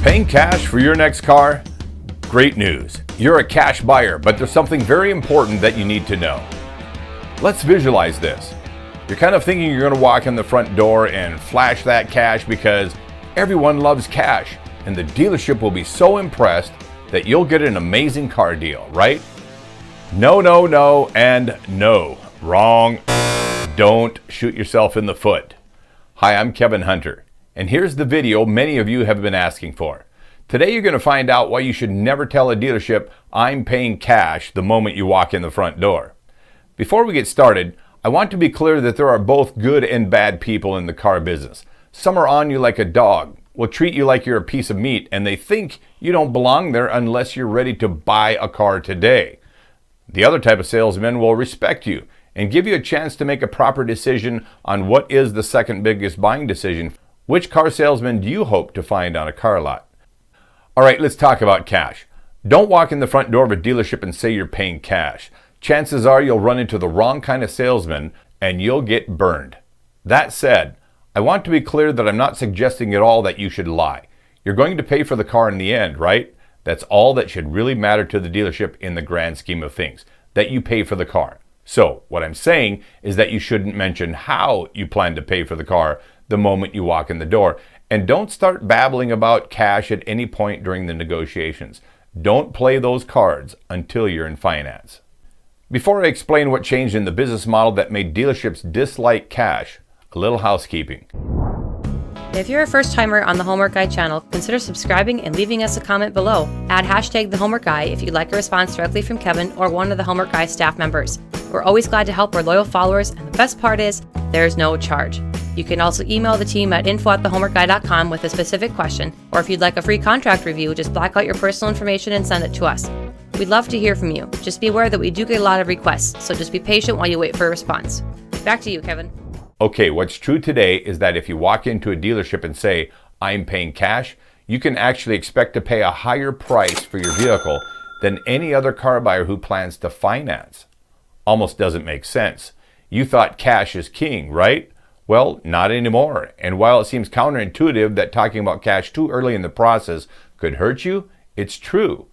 Paying cash for your next car? Great news. You're a cash buyer, but there's something very important that you need to know. Let's visualize this. You're kind of thinking you're going to walk in the front door and flash that cash because everyone loves cash, and the dealership will be so impressed that you'll get an amazing car deal, right? No, and no. Wrong. Don't shoot yourself in the foot. Hi, I'm Kevin Hunter, and here's the video many of you have been asking for. Today you're going to find out why you should never tell a dealership, I'm paying cash, the moment you walk in the front door. Before we get started, I want to be clear that there are both good and bad people in the car business. Some are on you like a dog, will treat you like you're a piece of meat, and they think you don't belong there unless you're ready to buy a car today. The other type of salesman will respect you and give you a chance to make a proper decision on what is the second biggest buying decision. Which car salesman do you hope to find on a car lot? All right, let's talk about cash. Don't walk in the front door of a dealership and say you're paying cash. Chances are you'll run into the wrong kind of salesman and you'll get burned. That said, I want to be clear that I'm not suggesting at all that you should lie. You're going to pay for the car in the end, right? That's all that should really matter to the dealership in the grand scheme of things, that you pay for the car. So what I'm saying is that you shouldn't mention how you plan to pay for the car the moment you walk in the door. And don't start babbling about cash at any point during the negotiations. Don't play those cards until you're in finance. Before I explain what changed in the business model that made dealerships dislike cash, a little housekeeping. If you're a first-timer on the Homework Guy channel, consider subscribing and leaving us a comment below. Add hashtag the Homework Guy if you'd like a response directly from Kevin or one of the Homework Guy staff members. We're always glad to help our loyal followers, and the best part is, there's no charge. You can also email the team at info@thehomeworkguy.com with a specific question, or if you'd like a free contract review, just black out your personal information and send it to us. We'd love to hear from you. Just be aware that we do get a lot of requests, so just be patient while you wait for a response. Back to you, Kevin. Okay, what's true today is that if you walk into a dealership and say, I'm paying cash, you can actually expect to pay a higher price for your vehicle than any other car buyer who plans to finance. Almost doesn't make sense. You thought cash is king, right? Well, not anymore. And while it seems counterintuitive that talking about cash too early in the process could hurt you, it's true.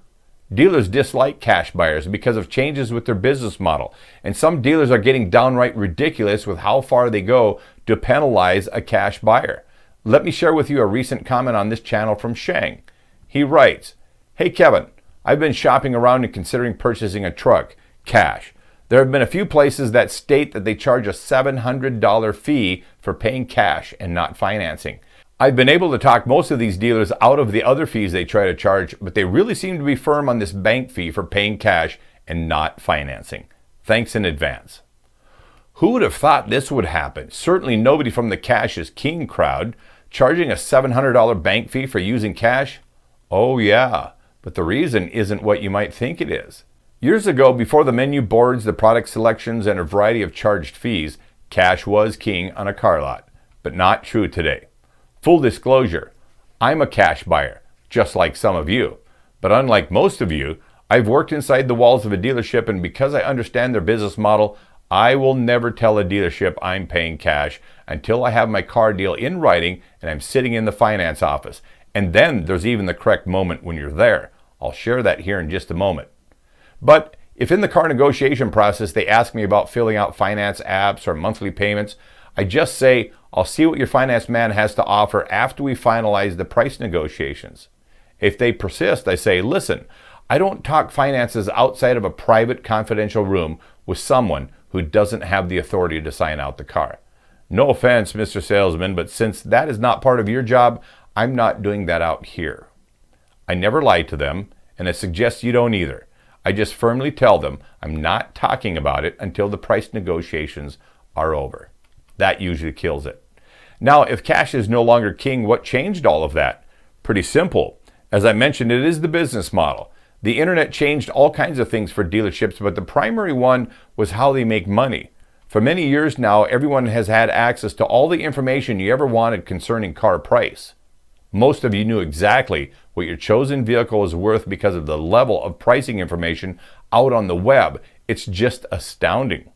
Dealers dislike cash buyers because of changes with their business model, and some dealers are getting downright ridiculous with how far they go to penalize a cash buyer. Let me share with you a recent comment on this channel from Shang. He writes, Hey Kevin, I've been shopping around and considering purchasing a truck, cash. There have been a few places that state that they charge a $700 fee for paying cash and not financing. I've been able to talk most of these dealers out of the other fees they try to charge, but they really seem to be firm on this bank fee for paying cash and not financing. Thanks in advance. Who would have thought this would happen? Certainly nobody from the Cash is King crowd. Charging a $700 bank fee for using cash? Oh yeah, but the reason isn't what you might think it is. Years ago, before the menu boards, the product selections, and a variety of charged fees, cash was king on a car lot, but not true today. Full disclosure, I'm a cash buyer, just like some of you. But unlike most of you, I've worked inside the walls of a dealership, and because I understand their business model, I will never tell a dealership I'm paying cash until I have my car deal in writing and I'm sitting in the finance office. And then there's even the correct moment when you're there. I'll share that here in just a moment. But if in the car negotiation process they ask me about filling out finance apps or monthly payments, I just say, I'll see what your finance man has to offer after we finalize the price negotiations. If they persist, I say, listen, I don't talk finances outside of a private confidential room with someone who doesn't have the authority to sign out the car. No offense, Mr. Salesman, but since that is not part of your job, I'm not doing that out here. I never lie to them, and I suggest you don't either. I just firmly tell them I'm not talking about it until the price negotiations are over. That usually kills it. Now, if cash is no longer king, what changed all of that? Pretty simple. As I mentioned, it is the business model. The internet changed all kinds of things for dealerships, but the primary one was how they make money. For many years now, everyone has had access to all the information you ever wanted concerning car price. Most of you knew exactly what your chosen vehicle is worth because of the level of pricing information out on the web. It's just astounding.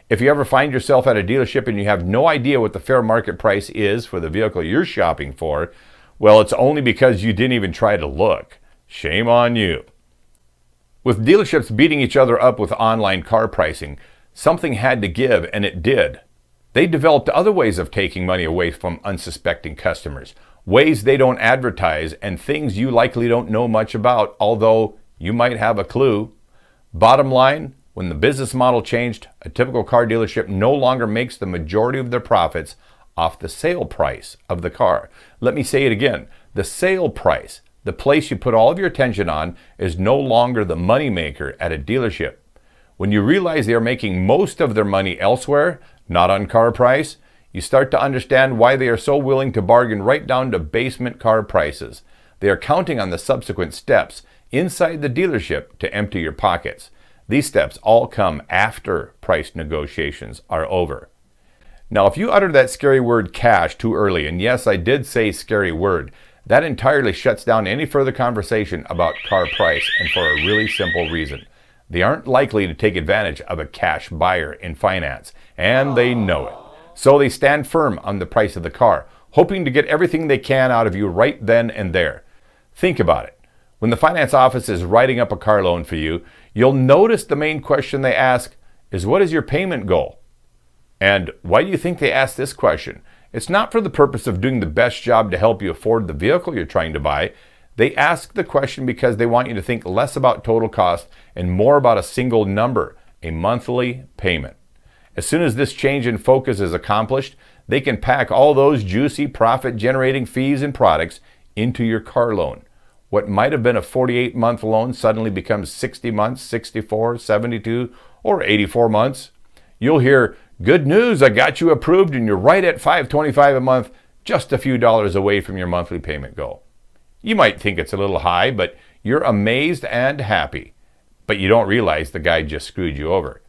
If you ever find yourself at a dealership and you have no idea what the fair market price is for the vehicle you're shopping for, Well, it's only because you didn't even try to look. Shame on you. With dealerships beating each other up with online car pricing, something had to give, and it did. They developed other ways of taking money away from unsuspecting customers, ways they don't advertise, and things you likely don't know much about, although you might have a clue. Bottom line, when the business model changed, a typical car dealership no longer makes the majority of their profits off the sale price of the car. Let me say it again. The sale price, the place you put all of your attention on, is no longer the moneymaker at a dealership. When you realize they are making most of their money elsewhere, not on car price, you start to understand why they are so willing to bargain right down to basement car prices. They are counting on the subsequent steps inside the dealership to empty your pockets. These steps all come after price negotiations are over. Now, if you utter that scary word cash too early, and yes, I did say scary word, that entirely shuts down any further conversation about car price, and for a really simple reason. They aren't likely to take advantage of a cash buyer in finance, and they know it. So they stand firm on the price of the car, hoping to get everything they can out of you right then and there. Think about it. When the finance office is writing up a car loan for you, you'll notice the main question they ask is, what is your payment goal? And why do you think they ask this question? It's not for the purpose of doing the best job to help you afford the vehicle you're trying to buy. They ask the question because they want you to think less about total cost and more about a single number, a monthly payment. As soon as this change in focus is accomplished, they can pack all those juicy profit-generating fees and products into your car loan. What might have been a 48-month loan suddenly becomes 60 months, 64, 72, or 84 months. You'll hear, "Good news, I got you approved and you're right at $525 a month, just a few dollars away from your monthly payment goal." You might think it's a little high, but you're amazed and happy. But you don't realize the guy just screwed you over.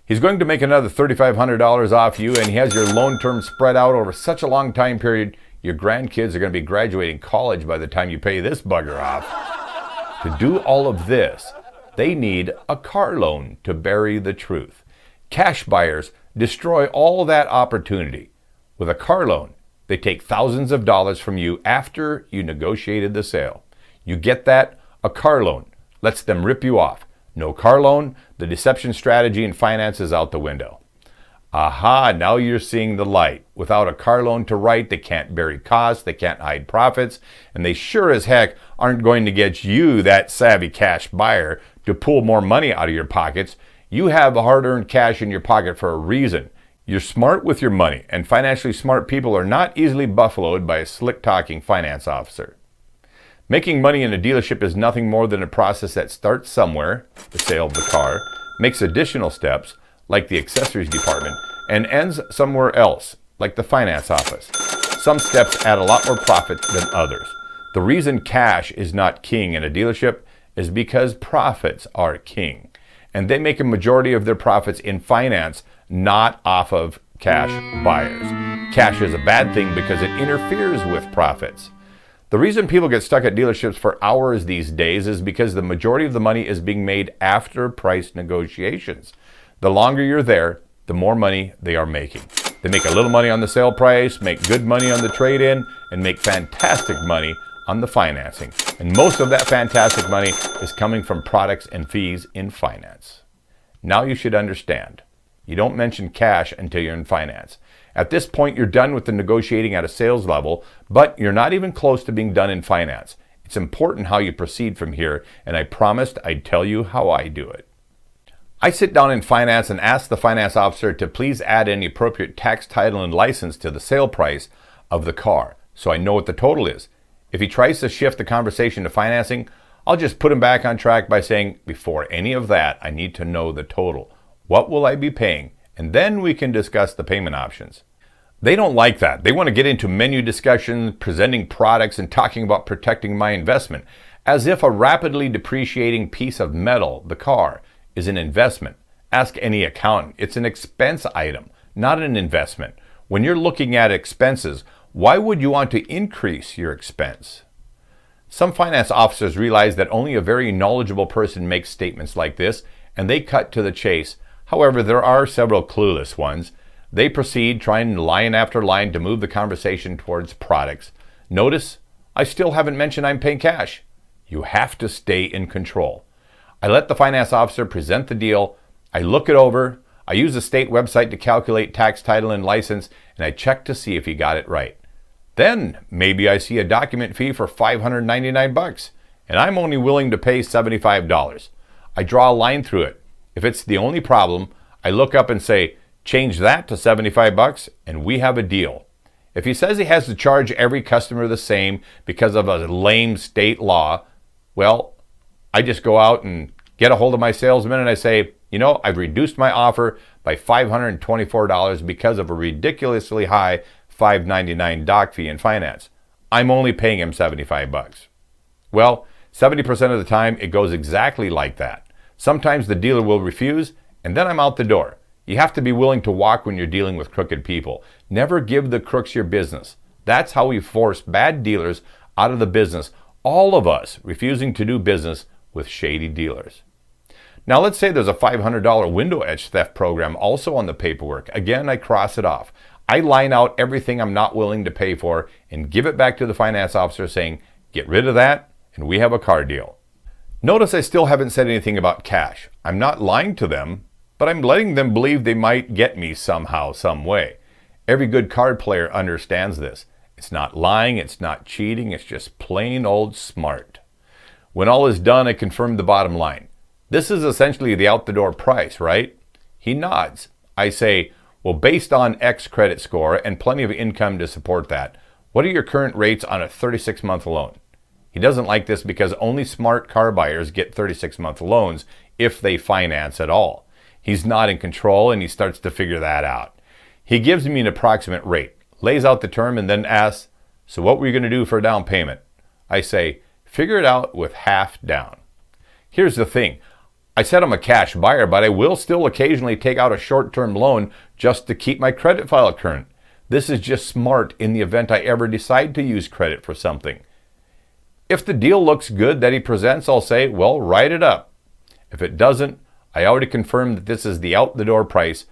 He's going to make another $3,500 off you, and he has your loan term spread out over such a long time period, your grandkids are going to be graduating college by the time you pay this bugger off. To do all of this, they need a car loan to bury the truth. Cash buyers destroy all that opportunity. With a car loan, they take thousands of dollars from you after you negotiated the sale. You get that? A car loan lets them rip you off. No car loan, the deception strategy in finance is out the window. Aha, now you're seeing the light. Without a car loan to write, they can't bury costs, they can't hide profits, and they sure as heck aren't going to get you, that savvy cash buyer, to pull more money out of your pockets. You have hard-earned cash in your pocket for a reason. You're smart with your money, and financially smart people are not easily buffaloed by a slick-talking finance officer. Making money in a dealership is nothing more than a process that starts somewhere, the sale of the car, makes additional steps, like the accessories department, and ends somewhere else, like the finance office. Some steps add a lot more profit than others. The reason cash is not king in a dealership is because profits are king. And they make a majority of their profits in finance, not off of cash buyers. Cash is a bad thing because it interferes with profits. The reason people get stuck at dealerships for hours these days is because the majority of the money is being made after price negotiations. The longer you're there, the more money they are making. They make a little money on the sale price, make good money on the trade-in, and make fantastic money on the financing. And most of that fantastic money is coming from products and fees in finance. Now you should understand. You don't mention cash until you're in finance. At this point, you're done with the negotiating at a sales level, but you're not even close to being done in finance. It's important how you proceed from here, and I promised I'd tell you how I do it. I sit down in finance and ask the finance officer to please add any appropriate tax, title, and license to the sale price of the car, so I know what the total is. If he tries to shift the conversation to financing, I'll just put him back on track by saying, before any of that, I need to know the total. What will I be paying? And then we can discuss the payment options. They don't like that. They want to get into menu discussions, presenting products, and talking about protecting my investment, as if a rapidly depreciating piece of metal, the car, is an investment. Ask any accountant. It's an expense item, not an investment. When you're looking at expenses, why would you want to increase your expense? Some finance officers realize that only a very knowledgeable person makes statements like this, and they cut to the chase. However, there are several clueless ones. They proceed trying line after line to move the conversation towards products. Notice, I still haven't mentioned I'm paying cash. You have to stay in control. I let the finance officer present the deal. I look it over. I use the state website to calculate tax, title, and license, and I check to see if he got it right. Then maybe I see a document fee for $599, and I'm only willing to pay $75. I draw a line through it. If it's the only problem, I look up and say, change that to $75, and we have a deal. If he says he has to charge every customer the same because of a lame state law, well, I just go out and get a hold of my salesman and I say, I've reduced my offer by $524 because of a ridiculously high $599 doc fee in finance. I'm only paying him $75. Well, 70% of the time it goes exactly like that. Sometimes the dealer will refuse, and then I'm out the door. You have to be willing to walk when you're dealing with crooked people. Never give the crooks your business. That's how we force bad dealers out of the business. All of us refusing to do business with shady dealers. Now let's say there's a $500 window edge theft program also on the paperwork. Again, I cross it off. I line out everything I'm not willing to pay for and give it back to the finance officer saying, get rid of that and we have a car deal. Notice I still haven't said anything about cash. I'm not lying to them, but I'm letting them believe they might get me somehow, some way. Every good card player understands this. It's not lying, it's not cheating, it's just plain old smart. When all is done, I confirm the bottom line. This is essentially the out-the-door price, right? He nods. I say, well, based on X credit score and plenty of income to support that, what are your current rates on a 36-month loan? He doesn't like this because only smart car buyers get 36-month loans if they finance at all. He's not in control and he starts to figure that out. He gives me an approximate rate, lays out the term, and then asks, so what were you going to do for a down payment? I say, figure it out with half down. Here's the thing. I said I'm a cash buyer, but I will still occasionally take out a short-term loan just to keep my credit file current. This is just smart in the event I ever decide to use credit for something. If the deal looks good that he presents, I'll say, well, write it up. If it doesn't, I already confirmed that this is the out-the-door price.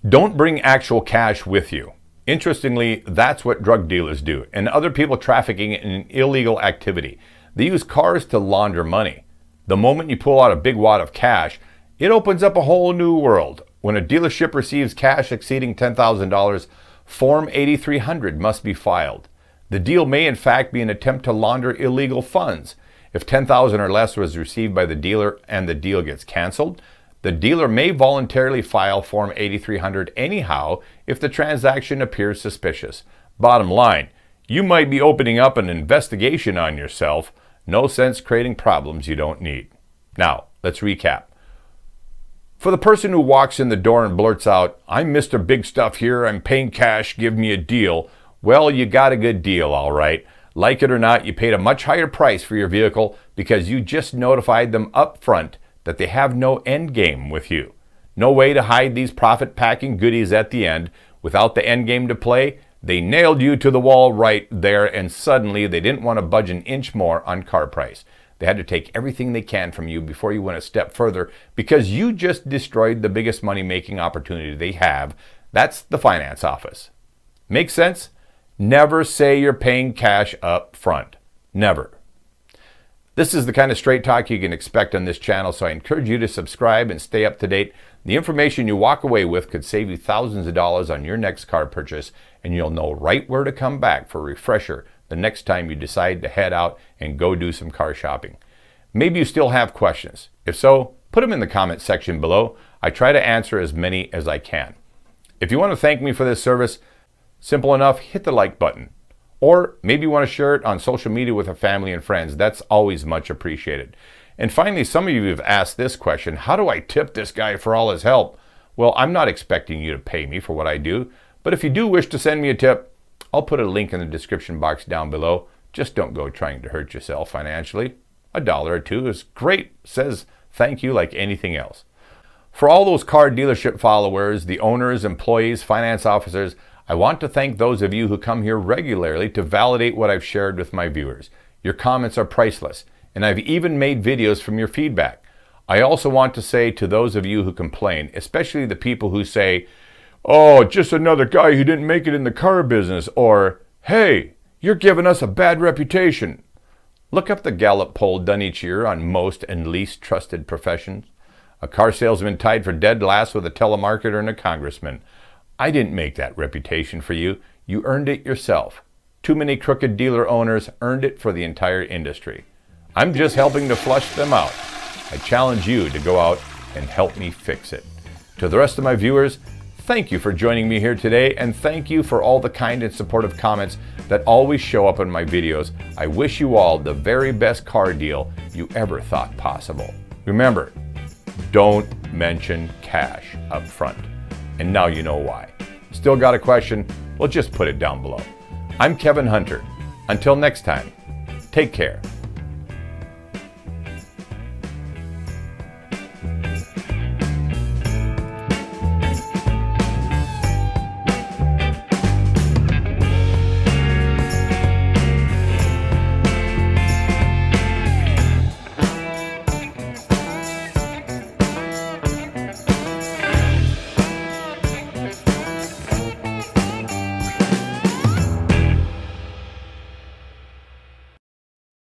Don't bring actual cash with you. Interestingly, that's what drug dealers do and other people trafficking in illegal activity. They use cars to launder money. The moment you pull out a big wad of cash, it opens up a whole new world. When a dealership receives cash exceeding $10,000, Form 8300 must be filed. The deal may in fact be an attempt to launder illegal funds. If $10,000 or less was received by the dealer and the deal gets canceled, the dealer may voluntarily file Form 8300 anyhow if the transaction appears suspicious. Bottom line, you might be opening up an investigation on yourself. No sense creating problems you don't need. Now, let's recap. For the person who walks in the door and blurts out, I'm Mr. Big Stuff here, I'm paying cash, give me a deal. Well, you got a good deal, all right. Like it or not, you paid a much higher price for your vehicle because you just notified them up front that they have no end game with you. No way to hide these profit-packing goodies at the end. Without the end game to play, they nailed you to the wall right there, and suddenly they didn't want to budge an inch more on car price. They had to take everything they can from you before you went a step further because you just destroyed the biggest money-making opportunity they have. That's the finance office. Make sense? Never say you're paying cash up front. Never. This is the kind of straight talk you can expect on this channel, so I encourage you to subscribe and stay up to date. The information you walk away with could save you thousands of dollars on your next car purchase, and you'll know right where to come back for a refresher the next time you decide to head out and go do some car shopping. Maybe you still have questions. If so, put them in the comment section below. I try to answer as many as I can. If you want to thank me for this service, simple enough, hit the like button. Or maybe you want to share it on social media with a family and friends. That's always much appreciated. And finally, some of you have asked this question, how do I tip this guy for all his help? Well, I'm not expecting you to pay me for what I do, but if you do wish to send me a tip, I'll put a link in the description box down below. Just don't go trying to hurt yourself financially. $1 or $2 is great, says thank you like anything else. For all those car dealership followers, the owners, employees, finance officers, I want to thank those of you who come here regularly to validate what I've shared with my viewers. Your comments are priceless, and I've even made videos from your feedback. I also want to say to those of you who complain, especially the people who say, oh, just another guy who didn't make it in the car business, or, hey, You're giving us a bad reputation. Look up the Gallup poll done each year on most and least trusted professions. A car salesman tied for dead last with a telemarketer and a congressman. I didn't make that reputation for you. You earned it yourself. Too many crooked dealer owners earned it for the entire industry. I'm just helping to flush them out. I challenge you to go out and help me fix it. To the rest of my viewers, thank you for joining me here today, and thank you for all the kind and supportive comments that always show up in my videos. I wish you all the very best car deal you ever thought possible. Remember, don't mention cash up front. And now you know why. Still got a question? Well, just put it down below. I'm Kevin Hunter. Until next time, take care.